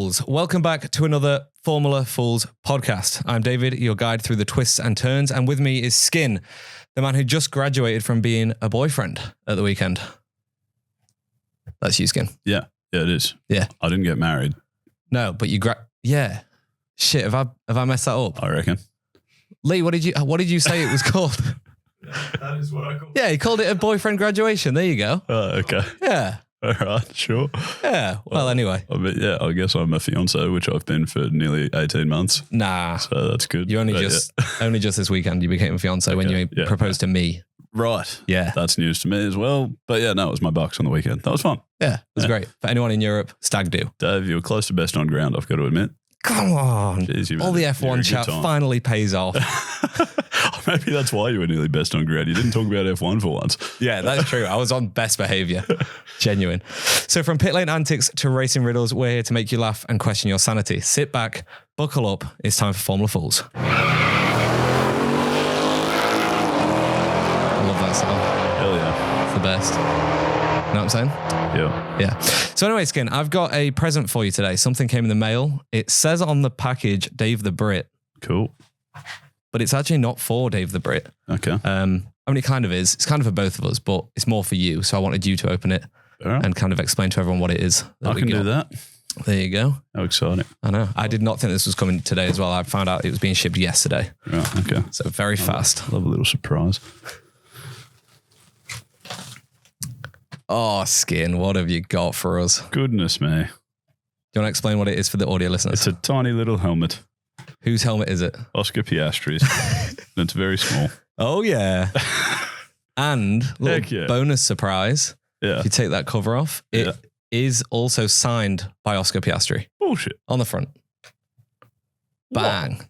Fools. Welcome back to another Formula Fools podcast. I'm David, your guide through the twists and turns, and with me is Skin, the man who just graduated from being a boyfriend at the weekend. That's you, Skin. Yeah, it is. Yeah. I didn't get married. No, but you yeah. Shit, have I messed that up? I reckon. Lee, what did you say it was called? That is what I call it. Yeah, he called it a boyfriend graduation. There you go. Okay. Yeah. All right, sure. Yeah. Well, anyway. I guess I'm a fiance, which I've been for nearly 18 months. Nah. So that's good. You only just this weekend you became a fiance when you proposed to me. Right. Yeah. That's news to me as well. But yeah, no, it was my bucks on the weekend. That was fun. Yeah, it was great. For anyone in Europe, stag do. Dave, you were close to best on ground, I've got to admit. Come on. Jeez, all the F1 chat finally pays off. Maybe that's why you were nearly best on ground. You didn't talk about F1 for once. Yeah, that's true. I was on best behavior. Genuine. So from pit lane antics to racing riddles, we're here to make you laugh and question your sanity. Sit back, buckle up. It's time for Formula Fools. I love that song. Hell yeah. It's the best. You know what I'm saying? Yeah. So anyway, Skin, I've got a present for you today. Something came in the mail. It says on the package, Dave the Brit. Cool. But it's actually not for Dave the Brit. Okay. I mean, it kind of is. It's kind of for both of us, but it's more for you. So I wanted you to open it and kind of explain to everyone what it is. I can do that. There you go. How exciting. I know. I did not think this was coming today as well. I found out it was being shipped yesterday. Right, okay. So very fast. Love a little surprise. Oh, Skin, what have you got for us? Goodness me. Do you want to explain what it is for the audio listeners? It's a tiny little helmet. Whose helmet is it? Oscar Piastri's. And it's very small. Oh, yeah. And bonus surprise. Yeah. If you take that cover off, it is also signed by Oscar Piastri. Bullshit. On the front. Bang. What?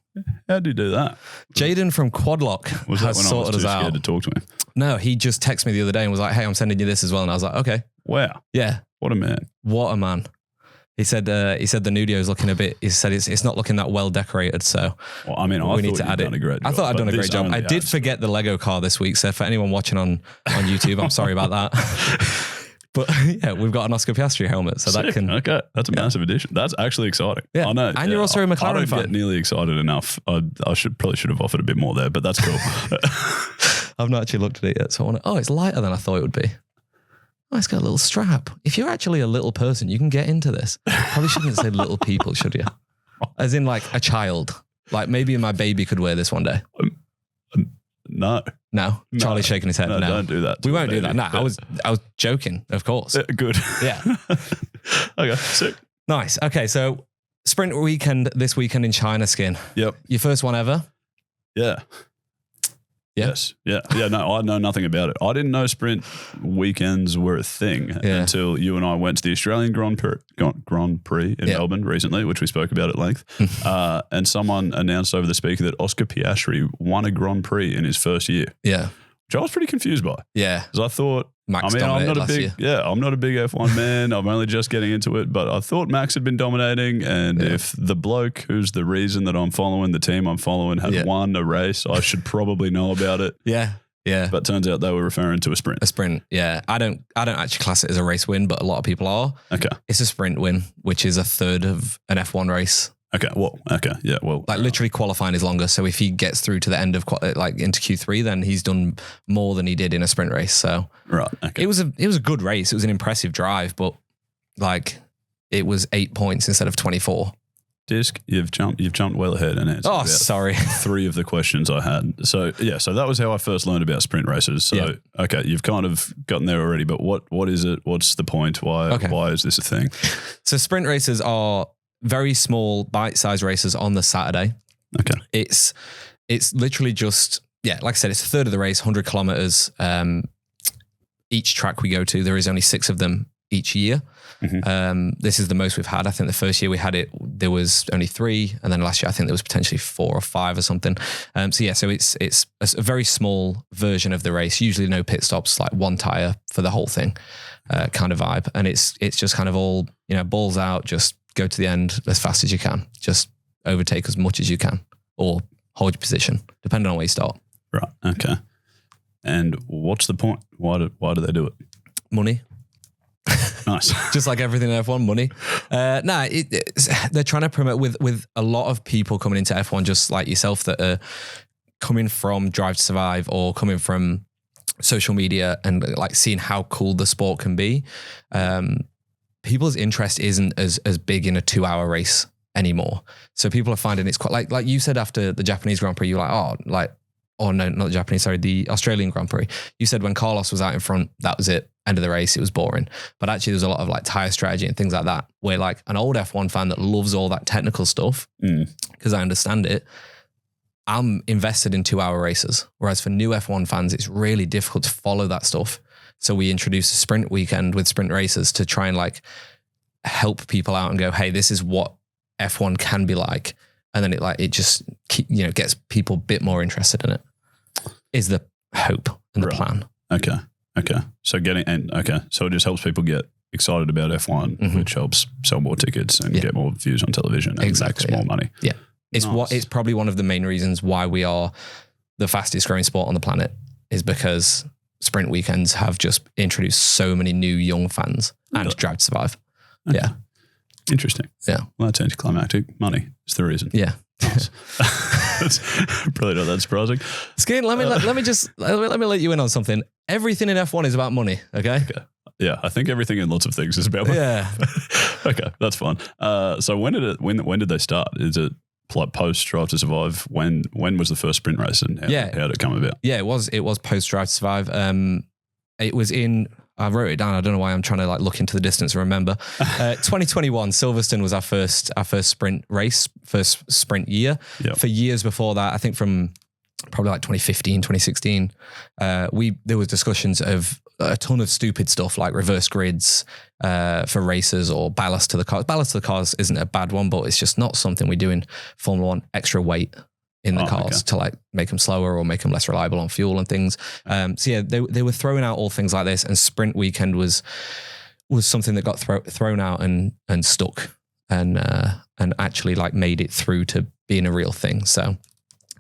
How'd you do that? Jaden from Quadlock was has that when sorted I was too us out. scared to talk to him? No, he just texted me the other day and was like, hey, I'm sending you this as well. And I was like, okay. Wow. Yeah. What a man. What a man. He said the Nudio is looking a bit, he said it's not looking that well decorated. So well, I mean, we need to add it. I thought I'd done a great job. I did forget the Lego car this week. So for anyone watching on YouTube, I'm sorry about that. But yeah, we've got an Oscar Piastri helmet. So sick. that can. Okay. That's a massive addition. That's actually exciting. Yeah. I know. And you're also a McLaren I don't fan. get nearly excited enough. I probably should have offered a bit more there, but that's cool. I've not actually looked at it yet. So it's lighter than I thought it would be. Oh, it's got a little strap. If you're actually a little person, you can get into this. Probably shouldn't say little people, should you? As in like a child. Like maybe my baby could wear this one day. No. Charlie's shaking his head. No, don't do that. We won't do that. No, I was joking, of course. Good. Yeah. Okay, sick. Nice. Okay, so sprint weekend this weekend in China, Skin. Yep. Your first one ever? Yeah. Yes. Yeah. Yeah. No, I know nothing about it. I didn't know sprint weekends were a thing until you and I went to the Australian Grand Prix in Melbourne recently, which we spoke about at length. And someone announced over the speaker that Oscar Piastri won a Grand Prix in his first year. Yeah. Which I was pretty confused by. Yeah. Because I thought, Max I'm not a big F1 man. I'm only just getting into it, but I thought Max had been dominating. And if the bloke who's the reason that I'm following, the team I'm following, has won a race, I should probably know about it. Yeah. Yeah. But turns out they were referring to a sprint. A sprint. Yeah. I don't actually class it as a race win, but a lot of people are. Okay. It's a sprint win, which is a third of an F1 race. Okay. Well, okay. Yeah. Well, like literally qualifying is longer. So if he gets through to the end of into Q3, then he's done more than he did in a sprint race. So right. Okay. It was a good race. It was an impressive drive, but like it was 8 points instead of 24. Disc, you've jumped well ahead and answered. Oh, sorry. 3 of the questions I had. So so that was how I first learned about sprint races. So okay, you've kind of gotten there already, but what is it? What's the point? Why is this a thing? So sprint races are very small, bite-sized races on the Saturday. Okay. It's literally just, like I said, it's a third of the race, 100 kilometers. Each track we go to, there is only 6 of them each year. Mm-hmm. This is the most we've had. I think the first year we had it, there was only 3. And then last year, I think there was potentially 4 or 5 or something. So it's a very small version of the race, usually no pit stops, like 1 tire for the whole thing kind of vibe. And it's just kind of all, balls out, just go to the end as fast as you can. Just overtake as much as you can or hold your position, depending on where you start. Right. Okay. And what's the point? Why do they do it? Money. Nice. Just like everything in F1, money. They're trying to promote with a lot of people coming into F1, just like yourself, that are coming from Drive to Survive or coming from social media and like seeing how cool the sport can be. People's interest isn't as big in a 2-hour race anymore. So people are finding it's quite like you said after the Japanese Grand Prix, you're like, oh no, not the Japanese, sorry, the Australian Grand Prix. You said when Carlos was out in front, that was it. End of the race, it was boring. But actually there's a lot of like tire strategy and things like that, where like an old F1 fan that loves all that technical stuff, because I understand it, I'm invested in 2-hour races. Whereas for new F1 fans, it's really difficult to follow that stuff. So we introduced a sprint weekend with sprint races to try and like help people out and go, hey, this is what F1 can be like. And then it just gets people a bit more interested in it, is the hope and the plan. Okay. So so it just helps people get excited about F1, which helps sell more tickets and get more views on television and makes more money. Yeah. It's probably one of the main reasons why we are the fastest growing sport on the planet, is because sprint weekends have just introduced so many new young fans and Drive to Survive. Okay. Yeah. Interesting. Yeah. Well, that's anticlimactic. Money is the reason. Yeah. Nice. That's probably not that surprising. Skin, let me let you in on something. Everything in F1 is about money. Okay. Yeah, I think everything in lots of things is about money. Yeah. Okay, that's fun. So when did they start? Is it like post Drive to Survive? When was the first sprint race and how did it come about? Yeah, it was post Drive to Survive. It was in. I wrote it down. I don't know why I'm trying to like look into the distance and remember. 2021, Silverstone was our first sprint race, first sprint year. Yep. For years before that, I think from probably like 2015, 2016, there was discussions of a ton of stupid stuff like reverse grids for races or ballast to the cars. Ballast to the cars isn't a bad one, but it's just not something we do in Formula One. Extra weight in the cars to like make them slower or make them less reliable on fuel and things. So yeah, they were throwing out all things like this, and sprint weekend was something that got thrown out and stuck and actually like made it through to being a real thing. So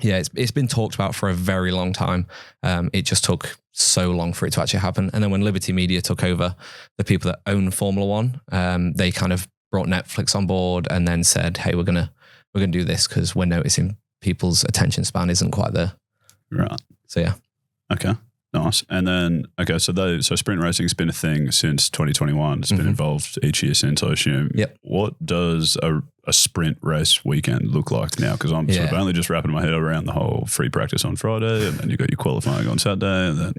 yeah, it's been talked about for a very long time. It just took so long for it to actually happen. And then when Liberty Media took over, the people that own Formula One, they kind of brought Netflix on board and then said, hey, we're gonna do this because we're noticing people's attention span isn't quite there. Right. So yeah. Okay. Nice. And then, so sprint racing's been a thing since 2021. It's been involved each year since, I assume. Yep. What does a sprint race weekend look like now? Because I'm sort of only just wrapping my head around the whole free practice on Friday, and then you got your qualifying on Saturday, and then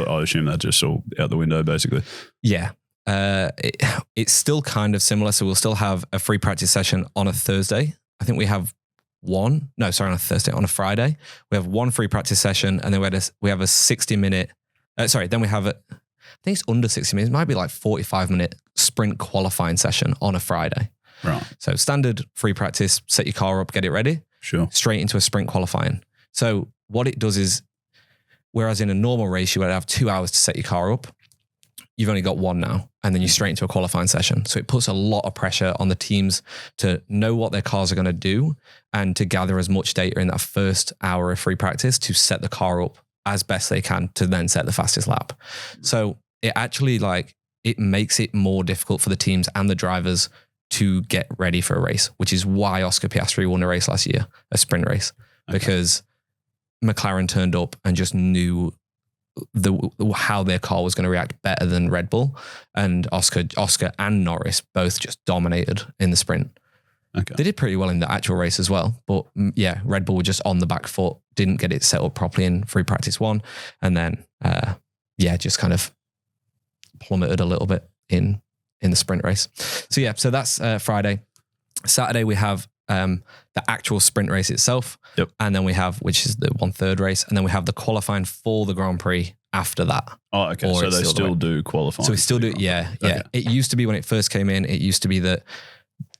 I assume that's just all out the window, basically. Yeah. It's still kind of similar. So we'll still have a free practice session on a Thursday. I think we have on a Thursday. On a Friday, we have one free practice session, and then we have a 60-minute. Then we have I think it's under 60 minutes. It might be like 45-minute sprint qualifying session on a Friday. Right. So standard free practice, set your car up, get it ready. Sure. Straight into a sprint qualifying. So what it does is, whereas in a normal race you would have 2 hours to set your car up, you've only got one now, and then you're straight into a qualifying session. So it puts a lot of pressure on the teams to know what their cars are going to do and to gather as much data in that first hour of free practice to set the car up as best they can to then set the fastest lap. So it actually it makes it more difficult for the teams and the drivers to get ready for a race, which is why Oscar Piastri won a race last year, a sprint race, because McLaren turned up and just knew how their car was going to react better than Red Bull, and Oscar and Norris both just dominated in the sprint. Okay. They did pretty well in the actual race as well, but yeah, Red Bull were just on the back foot, didn't get it set up properly in free practice one, and then just kind of plummeted a little bit in the sprint race. So yeah, so that's Friday. Saturday we have the actual sprint race itself. Yep. And then we have, which is the 1/3 race. And then we have the qualifying for the Grand Prix after that. Oh, okay. So they still do qualifying. So we still do, yeah. Okay. It used to be when it first came in, it used to be that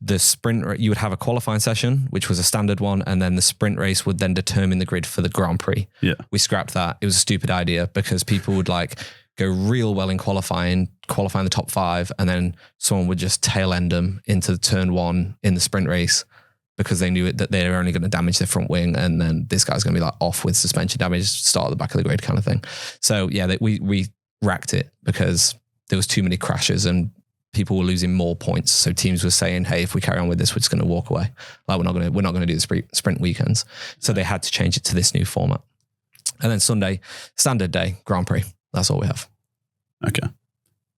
the sprint, you would have a qualifying session, which was a standard one. And then the sprint race would then determine the grid for the Grand Prix. Yeah. We scrapped that. It was a stupid idea because people would go real well in qualifying the top 5. And then someone would just tail end them into turn 1 in the sprint race, because they knew that they're only going to damage their front wing, and then this guy's going to be off with suspension damage, start at the back of the grid kind of thing. So yeah, we racked it because there was too many crashes and people were losing more points. So teams were saying, hey, if we carry on with this, we're just going to walk away. Like we're not going to do the sprint weekends. So they had to change it to this new format. And then Sunday, standard day, Grand Prix. That's all we have. Okay.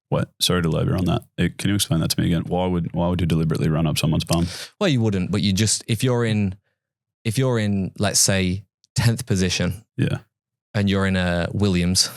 Wait, sorry to labour on that. Can you explain that to me again? Why would you deliberately run up someone's bum? Well, you wouldn't, but you just, if you're in, let's say 10th position, and you're in a Williams,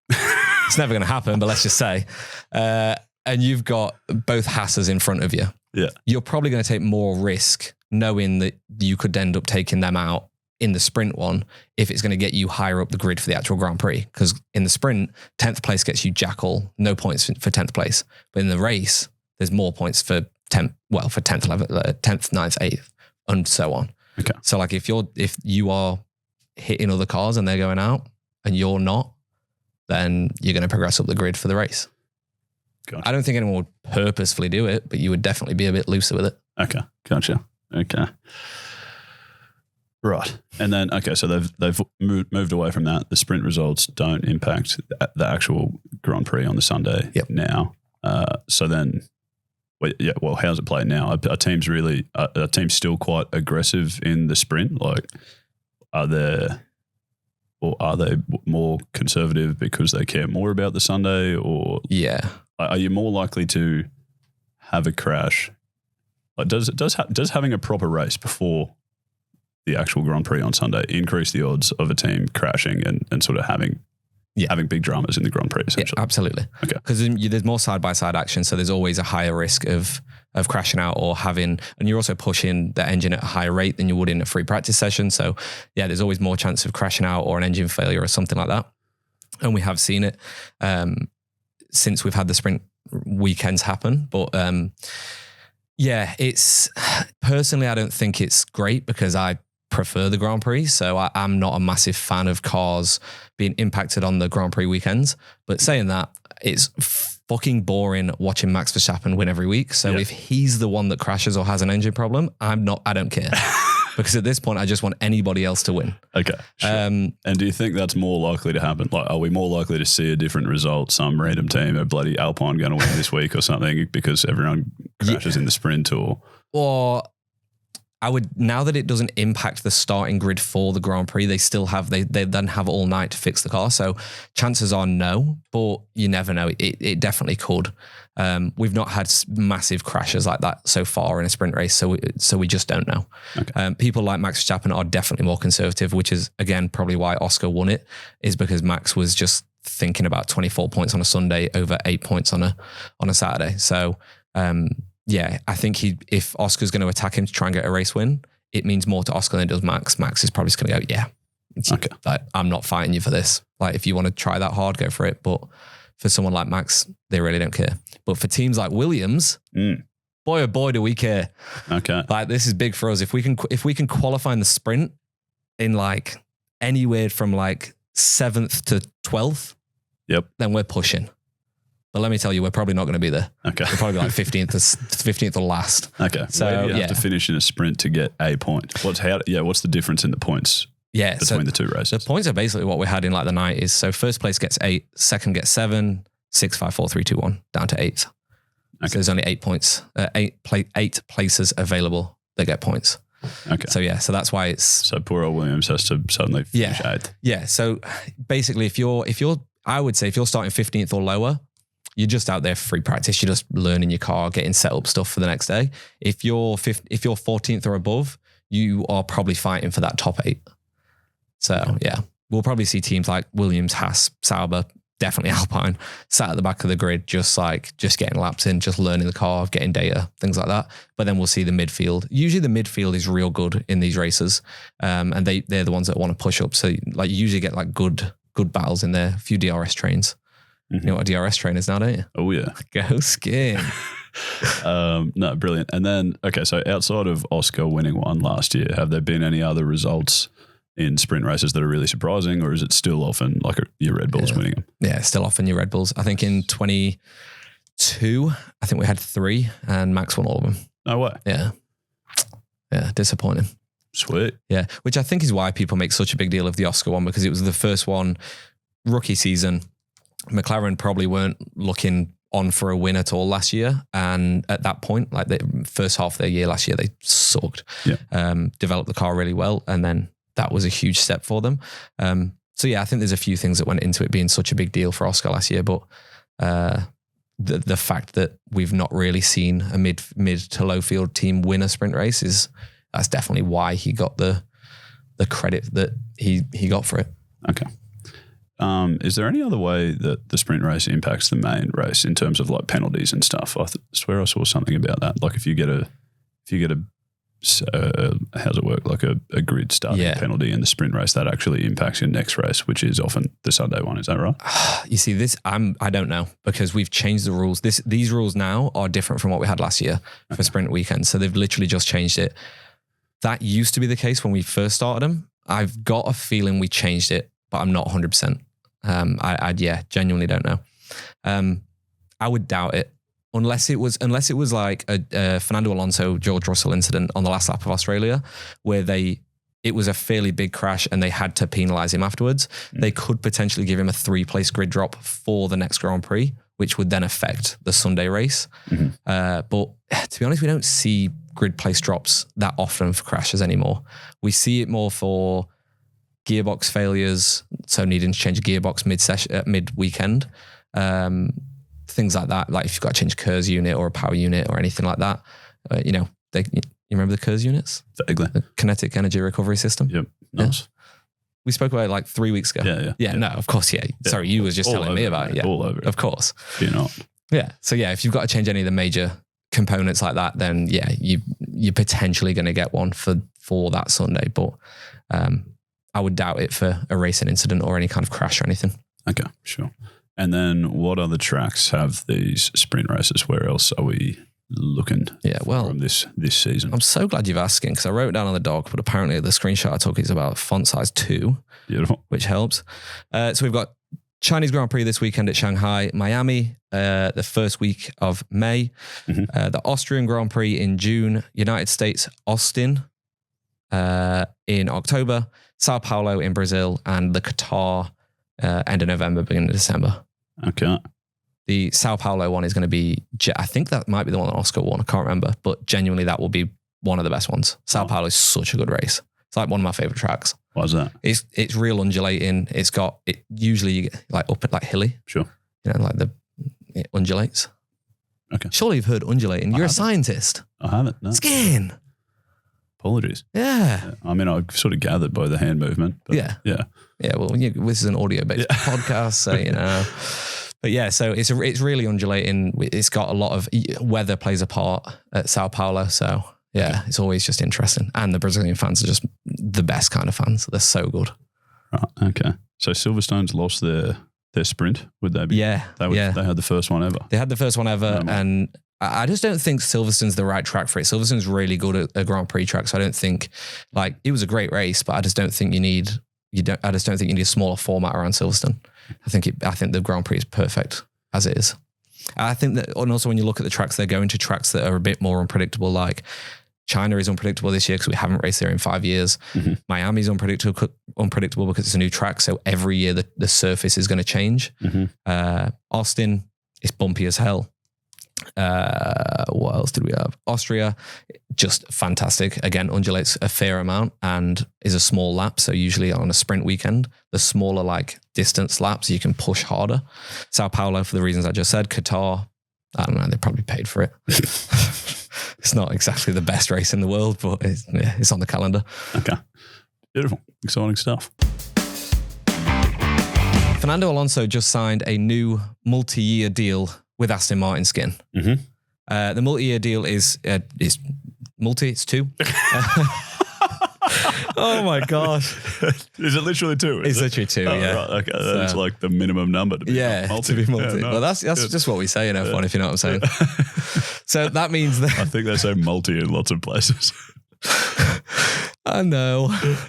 it's never going to happen, but let's just say, and you've got both Haas's in front of you. Yeah. You're probably going to take more risk knowing that you could end up taking them out in the sprint one if it's going to get you higher up the grid for the actual Grand Prix. Because in the sprint, 10th place gets you jack all, no points for 10th place. But in the race, there's more points for 10th, 11th, 10th, 9th, 8th, and so on. Okay. So like if you are hitting other cars and they're going out and you're not, then you're going to progress up the grid for the race. Gotcha. I don't think anyone would purposefully do it, but you would definitely be a bit looser with it. Okay. Gotcha. Okay. Right. And then, okay, so they've moved away from that. The sprint results don't impact the actual Grand Prix on the Sunday now. So then, how's it played now? Are teams still quite aggressive in the sprint? Like, are they more conservative because they care more about the Sunday, or are you more likely to have a crash? Like, does having a proper race before the actual Grand Prix on Sunday increase the odds of a team crashing and sort of having big dramas in the Grand Prix, essentially? Yeah, absolutely. Okay. Because there's more side-by-side action, so there's always a higher risk of crashing out or having, and you're also pushing the engine at a higher rate than you would in a free practice session. So yeah, there's always more chance of crashing out or an engine failure or something like that. And we have seen it since we've had the sprint weekends happen. But it's personally, I don't think it's great because I prefer the Grand Prix. So I'm not a massive fan of cars being impacted on the Grand Prix weekends. But saying that, it's fucking boring watching Max Verstappen win every week. So if he's the one that crashes or has an engine problem, I don't care. Because at this point, I just want anybody else to win. Okay. Sure. And do you think that's more likely to happen? Like, are we more likely to see a different result? Some random team, a bloody Alpine going to win this week or something because everyone crashes in the sprint, or I would, now that it doesn't impact the starting grid for the Grand Prix, they then have all night to fix the car. So chances are no, but you never know. It definitely could. We've not had massive crashes like that so far in a sprint race, so we just don't know. Okay. People like Max Verstappen are definitely more conservative, which is again probably why Oscar won it, is because Max was just thinking about 24 points on a Sunday over 8 points on a Saturday. So I think if Oscar's going to attack him to try and get a race win, it means more to Oscar than it does Max. Max is probably just going to go, okay, like, I'm not fighting you for this. Like, if you want to try that hard, go for it. But for someone like Max, they really don't care. But for teams like Williams, boy, oh boy, do we care. Okay. Like, this is big for us. If we can qualify in the sprint in like anywhere from like 7th to 12th, then we're pushing. But let me tell you, we're probably not going to be there. Okay. We're probably like 15th or last. Okay. So you have to finish in a sprint to get a point. What's the difference in the points between the two races? The points are basically what we had in like the 90s. So first place gets 8, second gets 7, 6, 5, 4, 3, 2, 1, down to 8th. Okay. So there's only 8 points, 8 places available that get points. Okay. So that's why it's... So poor old Williams has to suddenly finish 8th. Yeah. So basically I would say if you're starting 15th or lower, you're just out there for free practice. You're just learning your car, getting set up stuff for the next day. If you're 14th or above, you are probably fighting for that top 8. So we'll probably see teams like Williams, Haas, Sauber, definitely Alpine, sat at the back of the grid, just getting laps in, just learning the car, getting data, things like that. But then we'll see the midfield. Usually the midfield is real good in these races, and they're the ones that want to push up. So like you usually get like good battles in there, a few DRS trains. You know what a DRS train is now, don't you? Oh, yeah. Go skiing. No, brilliant. And then, okay, so outside of Oscar winning one last year, have there been any other results in sprint races that are really surprising, or is it still often like your Red Bulls winning them? Yeah, still often your Red Bulls. I think in 22, I think we had 3 and Max won all of them. No way. Yeah. Yeah, disappointing. Sweet. Yeah, which I think is why people make such a big deal of the Oscar one, because it was the first one, rookie season. McLaren probably weren't looking on for a win at all last year. And at that point, like the first half of their year last year, they sucked. Yeah. Developed the car really well. And then that was a huge step for them. So yeah, I think there's a few things that went into it being such a big deal for Oscar last year, but the fact that we've not really seen a mid to low field team win a sprint race that's definitely why he got the credit that he got for it. Okay. Is there any other way that the sprint race impacts the main race in terms of like penalties and stuff? I swear I saw something about that. Like if you get a how's it work? Like a grid starting penalty in the sprint race, that actually impacts your next race, which is often the Sunday one. Is that right? You see, I don't know, because we've changed the rules. These rules now are different from what we had last year for sprint weekends. So they've literally just changed it. That used to be the case when we first started them. I've got a feeling we changed it, but I'm not 100%. I genuinely don't know. I would doubt it. Unless it was like a Fernando Alonso, George Russell incident on the last lap of Australia, where it was a fairly big crash and they had to penalise him afterwards. They could potentially give him a 3-place grid drop for the next Grand Prix, which would then affect the Sunday race. But to be honest, we don't see grid place drops that often for crashes anymore. We see it more for gearbox failures, so needing to change a gearbox mid-weekend. Things like that, like if you've got to change a KERS unit or a power unit or anything like that. You remember the KERS units? Vaguely. The kinetic energy recovery system? Yep. Nice. Yeah. We spoke about it like 3 weeks ago. Yeah, no, of course, yeah. Sorry, you was just telling me about it. Yeah, all over it. Of course. You're not. Yeah, so yeah, if you've got to change any of the major components like that, then yeah, you're potentially going to get one for that Sunday. But I would doubt it for a racing incident or any kind of crash or anything. Okay, sure. And then what other tracks have these sprint races? Where else are we looking from this season? I'm so glad you've asking, because I wrote it down on the doc, but apparently the screenshot I took is about font size 2. Beautiful. Which helps. So we've got Chinese Grand Prix this weekend at Shanghai, Miami, the first week of May, the Austrian Grand Prix in June, United States, Austin in October, Sao Paulo in Brazil, and the Qatar end of November, beginning of December. Okay. The Sao Paulo one is going to be, I think that might be the one that Oscar won. I can't remember, but genuinely that will be one of the best ones. Sao Paulo is such a good race. It's like one of my favorite tracks. Why is that? It's real undulating. It usually you get like up at like hilly. Sure. Like it undulates. Okay. Surely you've heard undulating. You're a scientist. I haven't. No. Skin. Apologies. Yeah. I mean, I sort of gathered by the hand movement. But yeah. Yeah. Yeah. Well, this is an audio-based podcast, so But yeah, so it's really undulating. It's got a lot of weather plays a part at Sao Paulo. So yeah, It's always just interesting. And the Brazilian fans are just the best kind of fans. They're so good. Right. Okay. So Silverstone's lost their sprint. Would they be? Yeah. They had the first one ever. They had the first one ever. And I just don't think Silverstone's the right track for it. Silverstone's really good at a Grand Prix track. So I don't think it was a great race, but I just don't think you need a smaller format around Silverstone. I think the Grand Prix is perfect as it is. I think that, and also when you look at the tracks, they're going to tracks that are a bit more unpredictable. Like China is unpredictable this year because we haven't raced there in 5 years. Miami's unpredictable because it's a new track. So every year the surface is going to change. Austin is bumpy as hell. What else did we have? Austria, just fantastic. Again, undulates a fair amount and is a small lap. So usually on a sprint weekend, the smaller distance laps, you can push harder. Sao Paulo, for the reasons I just said. Qatar, I don't know, they probably paid for it. It's not exactly the best race in the world, but it's on the calendar. Okay. Beautiful. Exciting stuff. Fernando Alonso just signed a new multi-year deal with Aston Martin skin. The multi-year deal is multi, it's 2. Oh my gosh. Is it literally 2? It's literally 2, yeah. Right, okay. That's like the minimum number to be multi. To be multi. Yeah, no, well, that's just what we say in F1, if you know what I'm saying. So that means that... I think they say multi in lots of places. I know.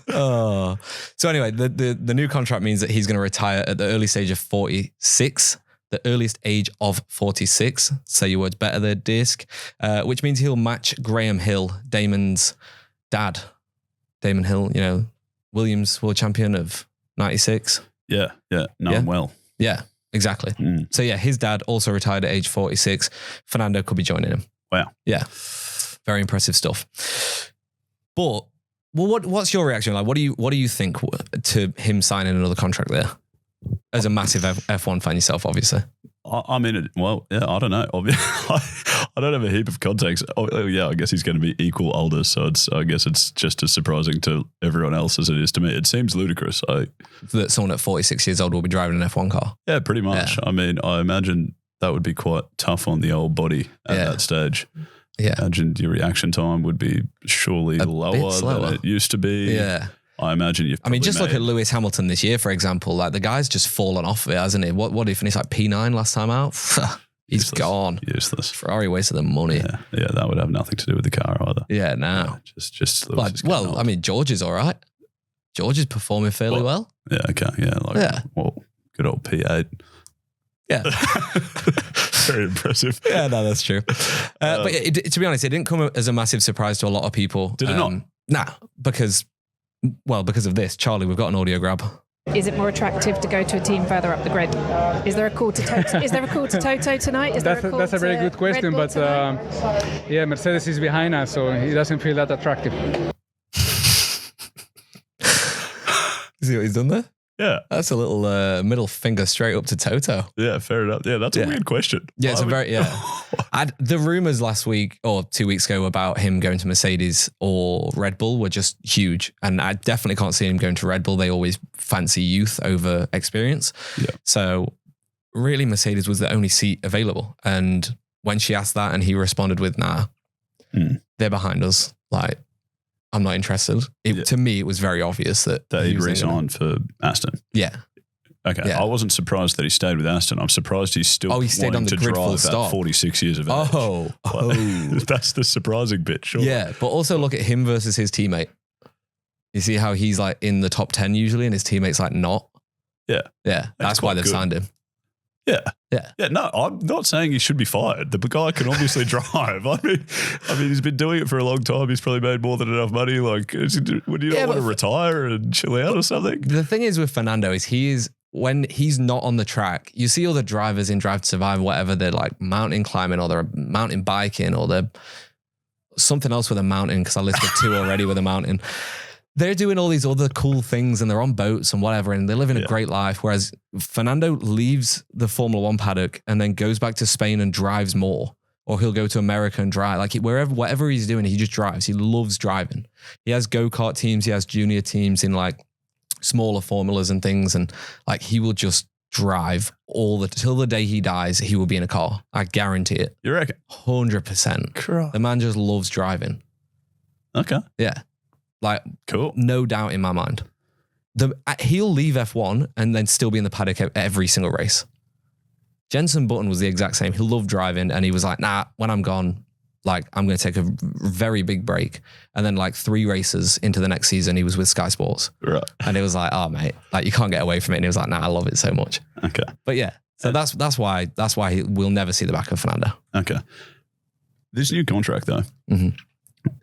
Oh. So anyway, the new contract means that he's going to retire at the early stage of 46. The earliest age of 46. Say your words better there, Disc. Which means he'll match Graham Hill, Damon's dad. Damon Hill, Williams world champion of 96. Yeah. No, I'm well. Yeah. exactly. So yeah, his dad also retired at age 46. Fernando could be joining him. Wow. Yeah. Very impressive stuff. But what's your reaction? Like, what do you think to him signing another contract there? As a massive F1 fan yourself, obviously. I mean, well, yeah, I don't know. I don't have a heap of context. Oh, yeah, I guess he's going to be equal older, so I guess it's just as surprising to everyone else as it is to me. It seems ludicrous. That someone at 46 years old will be driving an F1 car. Yeah, pretty much. Yeah. I mean, I imagine that would be quite tough on the old body at that stage. Yeah. I imagine your reaction time would be surely lower than it used to be. Yeah. I imagine you've just look at Lewis Hamilton this year, for example. Like, the guy's just fallen off of it, hasn't he? What he finished like P9 last time out? He's gone. Useless. Ferrari wasted the money. Yeah, that would have nothing to do with the car either. Yeah, no. Just Lewis is George is all right. George is performing fairly well. Yeah, okay. Yeah, well, good old P8. Yeah. Very impressive. Yeah, no, that's true. But to be honest, it didn't come as a massive surprise to a lot of people. Did it not? Nah, because of this. Charlie, we've got an audio grab. Is it more attractive to go to a team further up the grid? Is there a call to Toto? Is there a call to Toto tonight? That's a very good question, but Mercedes is behind us, so he doesn't feel that attractive. See what he's done there? Yeah. That's a little middle finger straight up to Toto. Yeah, fair enough. Yeah, that's a weird question. Yeah, it's the rumours last week or 2 weeks ago about him going to Mercedes or Red Bull were just huge. And I definitely can't see him going to Red Bull. They always fancy youth over experience. Yeah. So really, Mercedes was the only seat available. And when she asked that and he responded with, nah, they're behind us. Like, I'm not interested. To me, it was very obvious that he'd resigned for Aston. Yeah. Okay. Yeah. I wasn't surprised that he stayed with Aston. I'm surprised he's still he stayed on the grid full stop. 46 years of age. That's the surprising bit, sure. Yeah, but also look at him versus his teammate. You see how he's like in the top 10 usually and his teammate's like not? Yeah. Yeah, that's why they've signed him. Yeah. Yeah. Yeah. No, I'm not saying he should be fired. The guy can obviously drive. I mean, he's been doing it for a long time. He's probably made more than enough money. Like, would you not want to retire and chill out or something? The thing is with Fernando is when he's not on the track, you see all the drivers in Drive to Survive, whatever, they're like mountain climbing or they're mountain biking or they're something else with a mountain, because I listed 2 already with a mountain. They're doing all these other cool things and they're on boats and whatever, and they're living a great life. Whereas Fernando leaves the Formula One paddock and then goes back to Spain and drives more, or he'll go to America and drive. Like whatever he's doing, he just drives. He loves driving. He has go-kart teams. He has junior teams in like smaller formulas and things. And like, he will just drive till the day he dies. He will be in a car. I guarantee it. You reckon? 100%. The man just loves driving. Okay. Yeah. Like, cool. No doubt in my mind. He'll leave F1 and then still be in the paddock every single race. Jenson Button was the exact same. He loved driving and he was like, nah, when I'm gone, like, I'm going to take a very big break. And then like 3 races into the next season, he was with Sky Sports. Right. And it was like, oh, mate, like, you can't get away from it. And he was like, nah, I love it so much. Okay. But yeah, so that's why we'll never see the back of Fernando. Okay. This new contract though,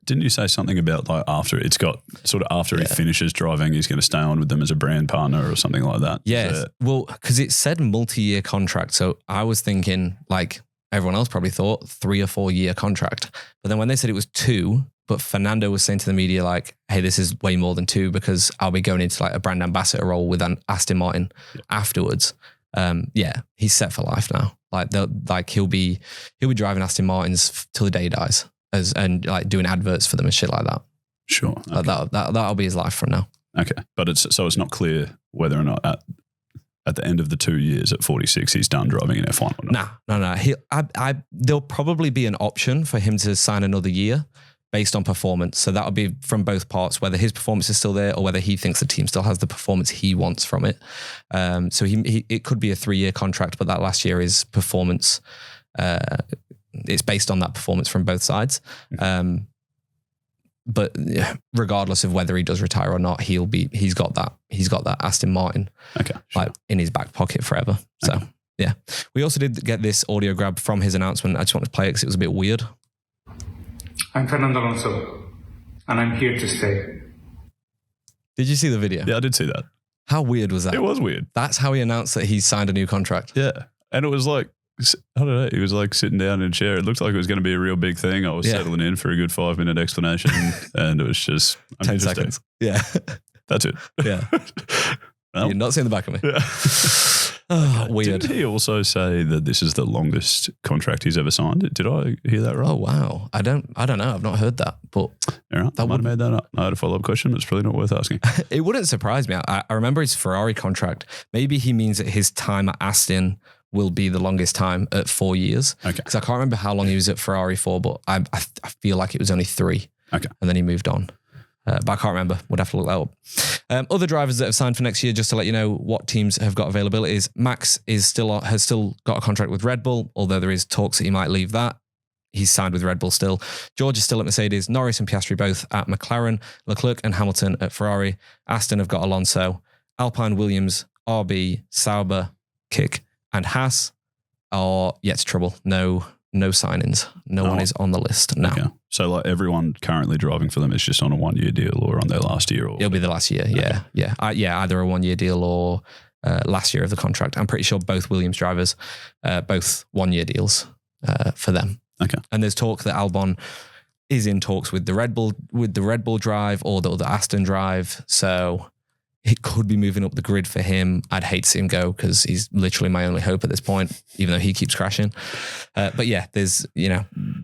didn't you say something about like after he finishes driving, he's going to stay on with them as a brand partner or something like that? Yeah. Well, because it said multi-year contract. So I was thinking, like everyone else probably thought, 3 or 4 year contract. But then when they said it was 2, but Fernando was saying to the media like, hey, this is way more than 2 because I'll be going into like a brand ambassador role with Aston Martin afterwards. He's set for life now. Like he'll be driving Aston Martins till the day he dies. And like doing adverts for them and shit like that. Sure. Okay. That'll be his life from now. Okay. But it's not clear whether or not at the end of the 2 years at 46, he's done driving in F1 or not. No. There'll probably be an option for him to sign another year based on performance. So that'll be from both parts, whether his performance is still there or whether he thinks the team still has the performance he wants from it. So it could be a 3-year contract, but that last year is performance. It's based on that performance from both sides. But regardless of whether he does retire or not, he's got that Aston Martin like in his back pocket forever. So yeah. We also did get this audio grab from his announcement. I just wanted to play it because it was a bit weird. I'm Fernando Alonso and I'm here to stay. Did you see the video? Yeah, I did see that. How weird was that? It was weird. That's how he announced that he signed a new contract. Yeah. And it was like, I don't know, he was like sitting down in a chair. It looked like it was going to be a real big thing. I was settling in for a good 5-minute explanation and it was just 10 seconds. Yeah. That's it. Yeah. Well, You're not seeing the back of me. Yeah. Weird. Didn't he also say that this is the longest contract he's ever signed? Did I hear that right? Oh, wow. I don't know. I've not heard that, but that might have made that up. I had a follow-up question, but it's probably not worth asking. It wouldn't surprise me. I remember his Ferrari contract. Maybe he means that his time at Aston will be the longest time at 4 years. Okay. Because I can't remember how long he was at Ferrari for, but I feel like it was only 3. Okay. And then he moved on. But I can't remember. Would have to look that up. Other drivers that have signed for next year, just to let you know what teams have got availabilities. Max has still got a contract with Red Bull, although there is talks that he might leave that. He's signed with Red Bull still. George is still at Mercedes. Norris and Piastri both at McLaren. Leclerc and Hamilton at Ferrari. Aston have got Alonso. Alpine, Williams, RB, Sauber, Kick, and Haas are yet to trouble. No signings. No one is on the list now. Okay. So like everyone currently driving for them is just on a 1-year deal or on their last year? Or it'll be the last year. Yeah. Okay. Yeah. Either a 1-year deal or last year of the contract. I'm pretty sure both Williams drivers, both 1-year deals for them. Okay. And there's talk that Albon is in talks with the Red Bull drive or the Aston drive. So it could be moving up the grid for him. I'd hate to see him go because he's literally my only hope at this point, even though he keeps crashing. But yeah,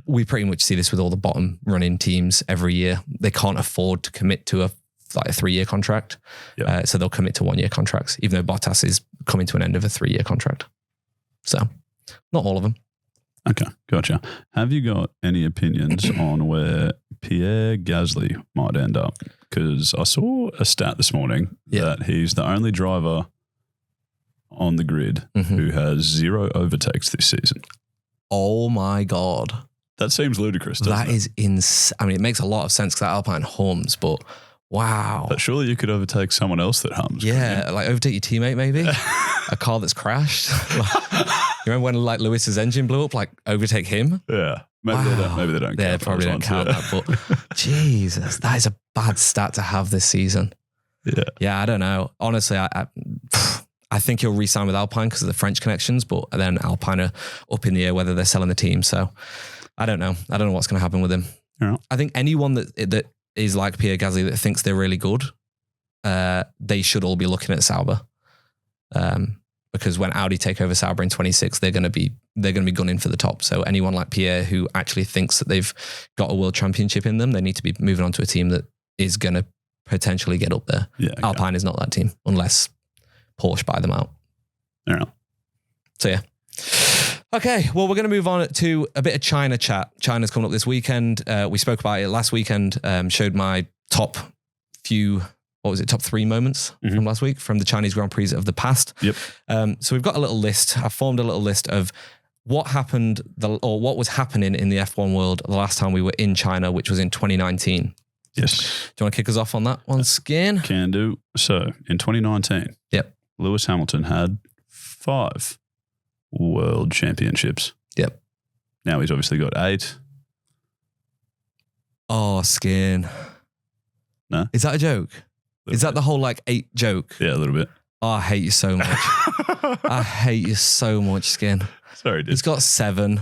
we pretty much see this with all the bottom running teams every year. They can't afford to commit to a 3-year contract. Yep. So they'll commit to 1-year contracts, even though Bottas is coming to an end of a 3-year contract. So not all of them. Okay, gotcha. Have you got any opinions on where Pierre Gasly might end up? Because I saw a stat this morning that he's the only driver on the grid who has 0 overtakes this season. Oh my God. That seems ludicrous, doesn't it? That is insane. I mean, it makes a lot of sense because that Alpine hums, but wow. But surely you could overtake someone else that hums. Yeah, like overtake your teammate maybe. A car that's crashed. You remember when like Lewis's engine blew up? Like overtake him? Yeah. Maybe they don't. They probably don't count that. But Jesus, that is a bad stat to have this season. Yeah. Yeah, I don't know. Honestly, I think he'll re-sign with Alpine because of the French connections, but then Alpine are up in the air whether they're selling the team. So I don't know. I don't know what's going to happen with him. Yeah. I think anyone that is like Pierre Gasly that thinks they're really good, they should all be looking at Sauber. Because when Audi take over Sauber in 2026, they're going to be gunning for the top. So anyone like Pierre who actually thinks that they've got a world championship in them, they need to be moving on to a team that is going to potentially get up there. Yeah, okay. Alpine is not that team unless Porsche buy them out. Yeah. So yeah. Okay, well, we're going to move on to a bit of China chat. China's coming up this weekend. We spoke about it last weekend, showed my top 3 moments from last week from the Chinese Grand Prix of the past. Yep. So we've got a little list. I formed a little list of what happened what was happening in the F1 world the last time we were in China, which was in 2019. Yes. Do you want to kick us off on that one, Skin? Can do. So in 2019, Lewis Hamilton had 5 world championships. Yep. Now he's obviously got 8. Oh, Skin. No? Is that a joke? Is that the whole 8 joke? Yeah, a little bit. Oh, I hate you so much. I hate you so much, Skin. Sorry, dude. He's got 7.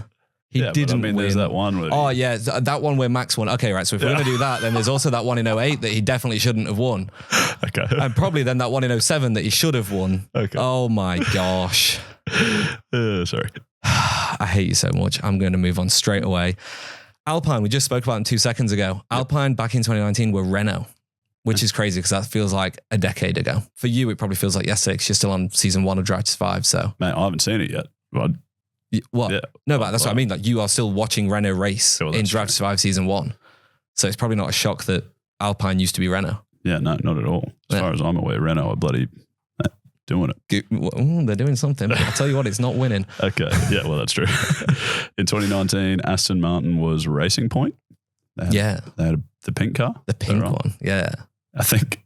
He didn't win. There's that one where that one where Max won. Okay, right. So if we're going to do that, then there's also that one in 08 that he definitely shouldn't have won. Okay. And probably then that one in 07 that he should have won. Okay. Oh my gosh. Sorry. I hate you so much. I'm going to move on straight away. Alpine, we just spoke about them 2 seconds ago. Alpine back in 2019 were Renault, which is crazy because that feels like a decade ago. For you, it probably feels like yesterday because you're still on season 1 of Drive to Survive. So, mate, I haven't seen it yet. What? Yeah. No, but that's what I mean. Like you are still watching Renault race in Drive to Survive season 1. So it's probably not a shock that Alpine used to be Renault. Yeah, no, not at all. As far as I'm aware, Renault are bloody doing it. They're doing something. But I'll tell you what, it's not winning. Okay. Yeah, well, that's true. In 2019, Aston Martin was Racing Point. They had the pink car. The pink one. Yeah. I think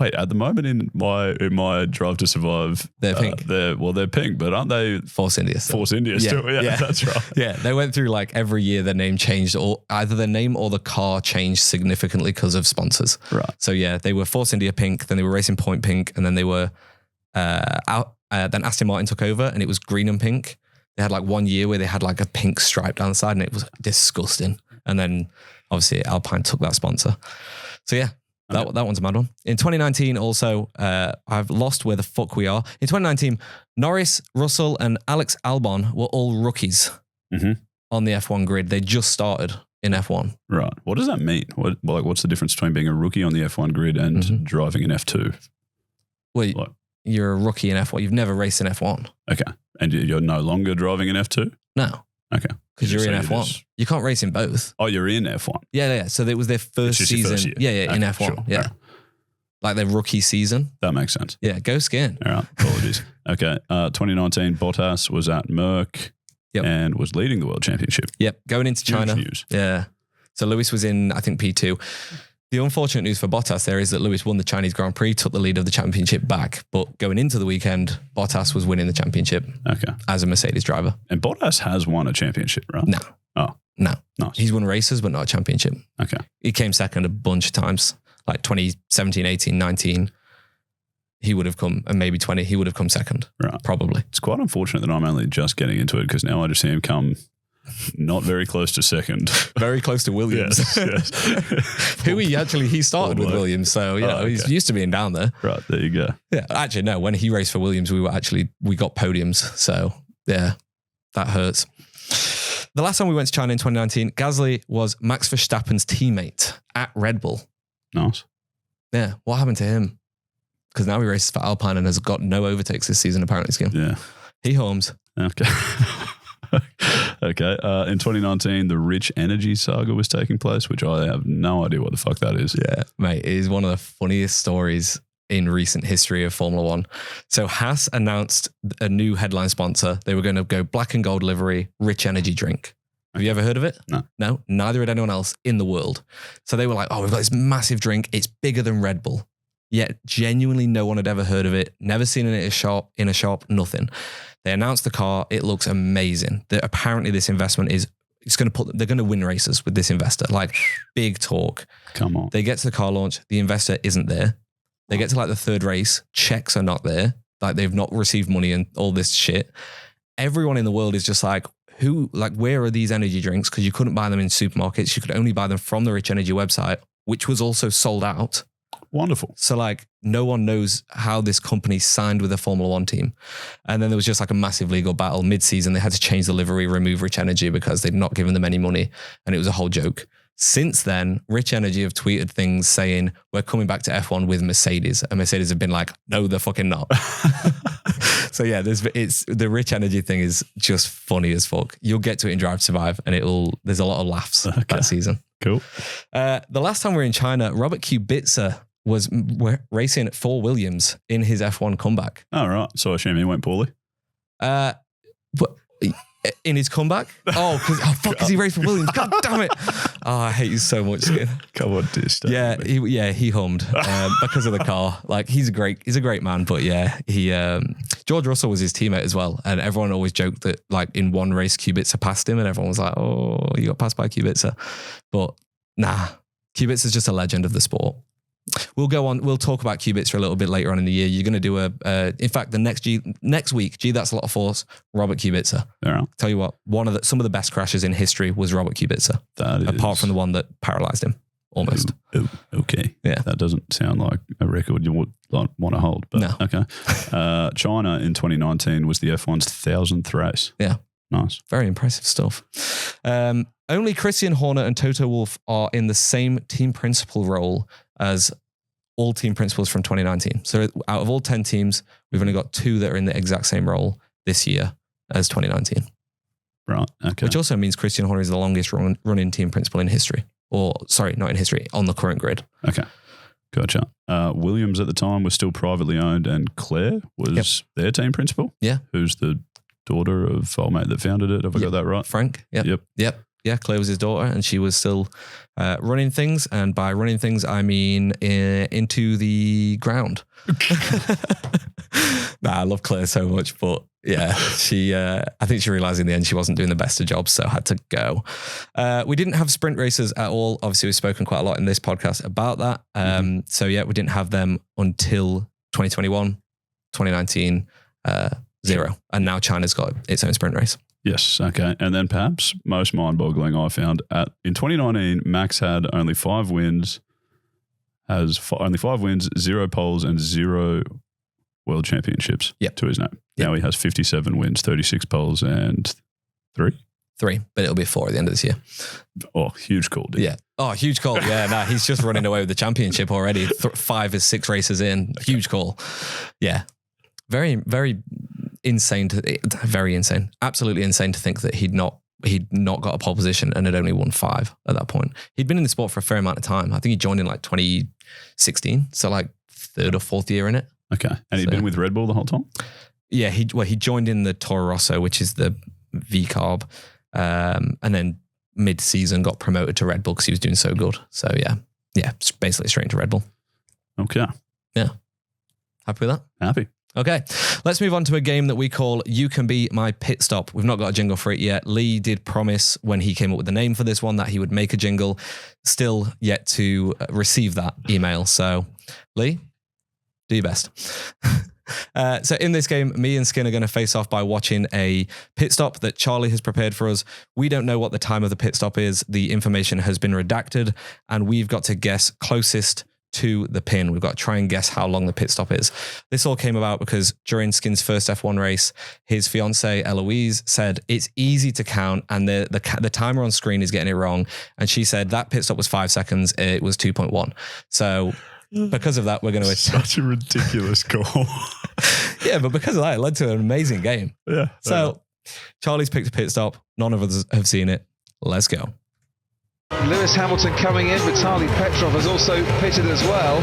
Wait, at the moment in my Drive to Survive, they're pink. They're pink, but aren't they Force India still? Force India still? Yeah, that's right. Yeah, they went through like every year their name changed, or either their name or the car changed significantly because of sponsors. Right. So yeah, they were Force India pink, then they were Racing Point pink, and then they were then Aston Martin took over and it was green and pink. They had like 1 year where they had like a pink stripe down the side and it was disgusting. And then obviously Alpine took that sponsor. So yeah. That one's a mad one. In 2019, also, I've lost where the fuck we are. In 2019, Norris, Russell, and Alex Albon were all rookies on the F1 grid. They just started in F1. Right. What does that mean? What's the difference between being a rookie on the F1 grid and driving in F2? Well, you're a rookie in F1. You've never raced in F1. Okay. And you're no longer driving in F2? No. Okay. Because you're in F1. You can't race in both. Oh, you're in F1? Yeah. So it was their first season. First year. In F1. Sure. Yeah. Right. Like their rookie season. That makes sense. Yeah, go skiing. All right. Apologies. Okay. 2019, Bottas was at Merck and was leading the world championship. Yep. Going into China. News. Yeah. So Lewis was in, I think, P2. The unfortunate news for Bottas there is that Lewis won the Chinese Grand Prix, took the lead of the championship back. But going into the weekend, Bottas was winning the championship as a Mercedes driver. And Bottas has won a championship, right? No. Oh. No. Nice. He's won races, but not a championship. Okay. He came second a bunch of times, like 2017, 18, 19. He would have come, and maybe 20, he would have come second. Right. Probably. It's quite unfortunate that I'm only just getting into it because now I just see him come not very close to second. Very close to Williams. Yes. He started with Williams, so he's used to being down there. Right, there you go. Yeah, actually no, when he raced for Williams, we got podiums, so yeah, that hurts. The last time we went to China in 2019, Gasly was Max Verstappen's teammate at Red Bull. Nice. Yeah, what happened to him? Because now he races for Alpine and has got no overtakes this season apparently. Yeah. He homes. Okay. Okay. In 2019, the Rich Energy saga was taking place, which I have no idea what the fuck that is. Yeah, mate, it is one of the funniest stories in recent history of Formula One. So Haas announced a new headline sponsor. They were going to go black and gold livery, Rich Energy drink. Have you ever heard of it? No. No? Neither had anyone else in the world. So they were like, we've got this massive drink. It's bigger than Red Bull. Yet genuinely no one had ever heard of it. Never seen it in a shop, nothing. They announced the car. It looks amazing. Apparently this investment they're going to win races with this investor. Like big talk. Come on. They get to the car launch. The investor isn't there. They get to like the third race. Checks are not there. Like they've not received money and all this shit. Everyone in the world is just like, where are these energy drinks? Because you couldn't buy them in supermarkets. You could only buy them from the Rich Energy website, which was also sold out. Wonderful. So like no one knows how this company signed with a Formula One team. And then there was just like a massive legal battle mid-season. They had to change the livery, remove Rich Energy because they'd not given them any money. And it was a whole joke. Since then, Rich Energy have tweeted things saying, we're coming back to F1 with Mercedes. And Mercedes have been like, no, they're fucking not. So yeah, the Rich Energy thing is just funny as fuck. You'll get to it in Drive to Survive and there's a lot of laughs that season. Cool. The last time we were in China, Robert Kubica was racing for Williams in his F1 comeback. Oh, right. So I assume he went poorly. But in his comeback? Because he raced for Williams. God damn it. Oh, I hate you so much, Skin. Come on, dish. He hummed because of the car. Like he's a great man, but yeah, George Russell was his teammate as well. And everyone always joked that like in one race, Kubica passed him and everyone was like, oh, you got passed by Kubica. But nah, Kubica's just a legend of the sport. We'll go on. We'll talk about Kubica a little bit later on in the year. You're going to do in fact, the next week, that's a lot of force. Robert Kubica. Yeah. Tell you what, some of the best crashes in history was Robert Kubica. Apart from the one that paralyzed him, almost. Okay. Yeah. That doesn't sound like a record you would want to hold. But no. Okay. China in 2019 was the F1's 1,000th race. Yeah. Nice. Very impressive stuff. Only Christian Horner and Toto Wolff are in the same team principal role as all team principals from 2019. So out of all 10 teams, we've only got 2 that are in the exact same role this year as 2019. Right. Okay. Which also means Christian Horner is the longest running team principal in history. Not in history, on the current grid. Okay. Gotcha. Williams at the time was still privately owned and Claire was their team principal? Yeah. Who's the daughter of old mate that founded it? Have I got that right? Frank? Yep. Yeah, Claire was his daughter, and she was still running things. And by running things, I mean into the ground. I love Claire so much, but yeah, I think she realized in the end she wasn't doing the best of jobs, so had to go. We didn't have sprint races at all. Obviously, we've spoken quite a lot in this podcast about that. So yeah, we didn't have them until 2021, 2019, 0. And now China's got its own sprint race. Yes. Okay. And then perhaps most mind-boggling I found in 2019, Max had only 5 wins, only 5 wins, 0 poles, and 0 world championships to his name. Yep. Now he has 57 wins, 36 poles, and 3, but it'll be 4 at the end of this year. Oh, huge call, dude. Yeah. Oh, huge call. Yeah. Nah, he's just running away with the championship already. 5 is 6 races in. Huge call. Yeah. Very, very insane. Very insane. Absolutely insane to think that he'd not got a pole position and had only won 5 at that point. He'd been in the sport for a fair amount of time. I think he joined in like 2016. So like 3rd or 4th year in it. Okay. And he'd been with Red Bull the whole time? Yeah. He joined in the Toro Rosso, which is the V-carb. And then mid-season got promoted to Red Bull because he was doing so good. So yeah. Yeah. Basically straight into Red Bull. Okay. Yeah. Happy with that? Happy. Okay, let's move on to a game that we call You Can Be My Pit Stop. We've not got a jingle for it yet. Lee did promise when he came up with the name for this one that he would make a jingle. Still yet to receive that email. So, Lee, do your best. So in this game, me and Skin are going to face off by watching a pit stop that Charlie has prepared for us. We don't know what the time of the pit stop is. The information has been redacted, and we've got to guess closest to the pin. We've got to try and guess how long the pit stop is. This all came about because during Skin's first F1 race, his fiancée Eloise said it's easy to count, and the timer on screen is getting it wrong. And she said that pit stop was 5 seconds. It was 2.1. So because of that, we're going to such a ridiculous call. Yeah, but because of that, it led to an amazing game. Yeah. So Charlie's picked a pit stop. None of us have seen it. Let's go. Lewis Hamilton coming in, Vitaly Petrov has also pitted as well.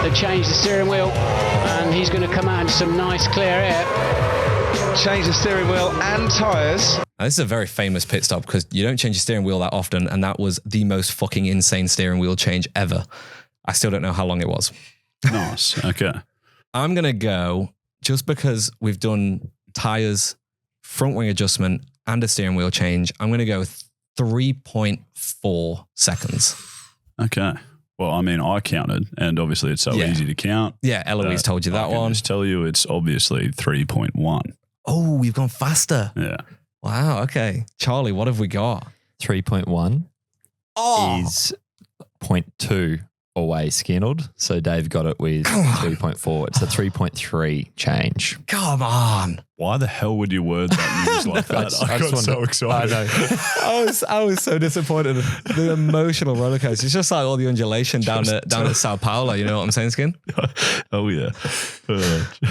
They've changed the steering wheel and he's going to come out into some nice clear air. Change the steering wheel and tyres. Now, this is a very famous pit stop because you don't change your steering wheel that often, and that was the most fucking insane steering wheel change ever. I still don't know how long it was. Nice. Okay. I'm going to go, just because we've done tyres, front wing adjustment, and a steering wheel change, I'm going to go 3.4 seconds. Okay. Well, I mean, I counted, and obviously it's so easy to count. Yeah, Eloise told you that I can one. just tell you it's obviously 3.1. Oh, we've gone faster. Yeah. Wow, okay. Charlie, what have we got? 3.1 is 0.2 away skinned. So Dave got it with 3.4. It's a 3.3 change. Come on. Why the hell would you word that news like that? I got so excited. I know. I was so disappointed. The emotional roller coaster. It's just like all the undulation down at Sao Paulo. You know what I'm saying, Skin? Oh, yeah.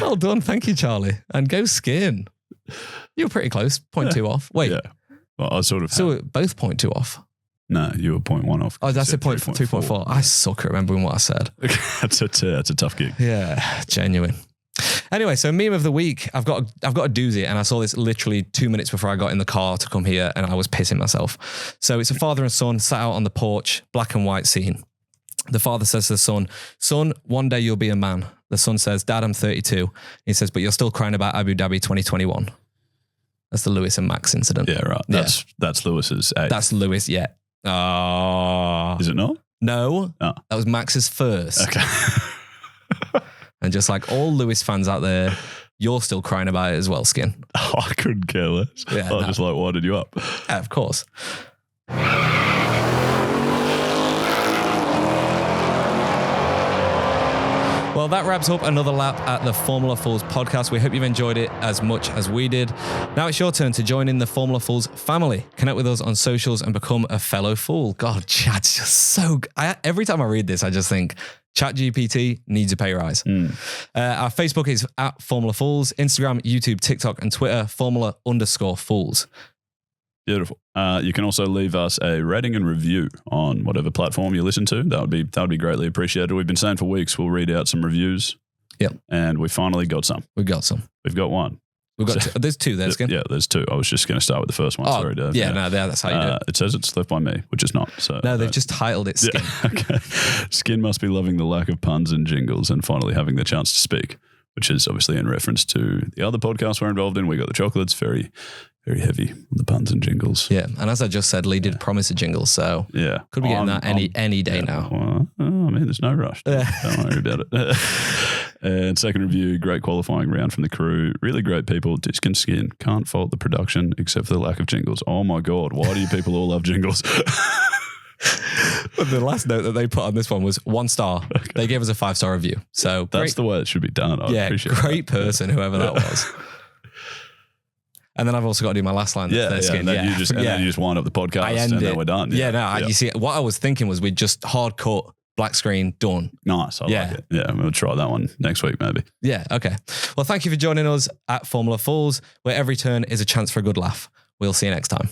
Well done. Thank you, Charlie. And go Skin. You were pretty close. 0.2 off. Wait. Yeah. Well, I sort of. So we're both 0.2 off. No, you were 0.1 off. Oh, that's a 3.4. I suck at remembering what I said. That's a tough gig. Yeah, genuine. Anyway, so meme of the week. I've got a doozy, and I saw this literally 2 minutes before I got in the car to come here, and I was pissing myself. So it's a father and son sat out on the porch, black and white scene. The father says to the son, "Son, one day you'll be a man." The son says, "Dad, I'm 32. He says, "But you're still crying about Abu Dhabi 2021. That's the Lewis and Max incident. Yeah, right. That's Lewis's age. That's Lewis, yeah. Oh. Is it not? No. Oh. That was Max's first. Okay. And just like all Lewis fans out there, you're still crying about it as well, Skin. Oh, I couldn't care less. Yeah, I was just like, winded you up. Yeah, of course. Well, that wraps up another lap at the Formula Fools podcast. We hope you've enjoyed it as much as we did. Now it's your turn to join in the Formula Fools family. Connect with us on socials and become a fellow fool. God, chat's just so good. Every time I read this, I just think ChatGPT needs a pay rise. Our Facebook is at Formula Fools, Instagram, YouTube, TikTok, and Twitter, Formula_Fools. Beautiful. You can also leave us a rating and review on whatever platform you listen to. That would be greatly appreciated. We've been saying for weeks we'll read out some reviews. Yep. And we finally got some. We got some. We've got one. We've got there's two there, Skin. Yeah, there's two. I was just going to start with the first one. Sorry, Dave. Yeah, no, that's how you do it. It says it's left by me, which is not. So no, they've just titled it Skin. Yeah, okay. Skin must be loving the lack of puns and jingles and finally having the chance to speak, which is obviously in reference to the other podcast we're involved in. We got the chocolates, very, very heavy on the puns and jingles. Yeah, and as I just said, Lee did promise a jingle, so could be getting that any day now. Well, I mean, there's no rush. Don't worry about it. And second review, great qualifying round from the crew. Really great people. Disc and Skin. Can't fault the production except for the lack of jingles. Oh my God, why do you people all love jingles? The last note that they put on this one was 1 star. Okay. They gave us a 5-star review. So that's the way it should be done. I appreciate great person, whoever that was. And then I've also got to do my last line. Skin. And then you just wind up the podcast and then we're done. You see, what I was thinking was we'd just hard cut, black screen, done. Nice. I like it. Yeah, we'll try that one next week maybe. Yeah, okay. Well, thank you for joining us at Formula Fools, where every turn is a chance for a good laugh. We'll see you next time.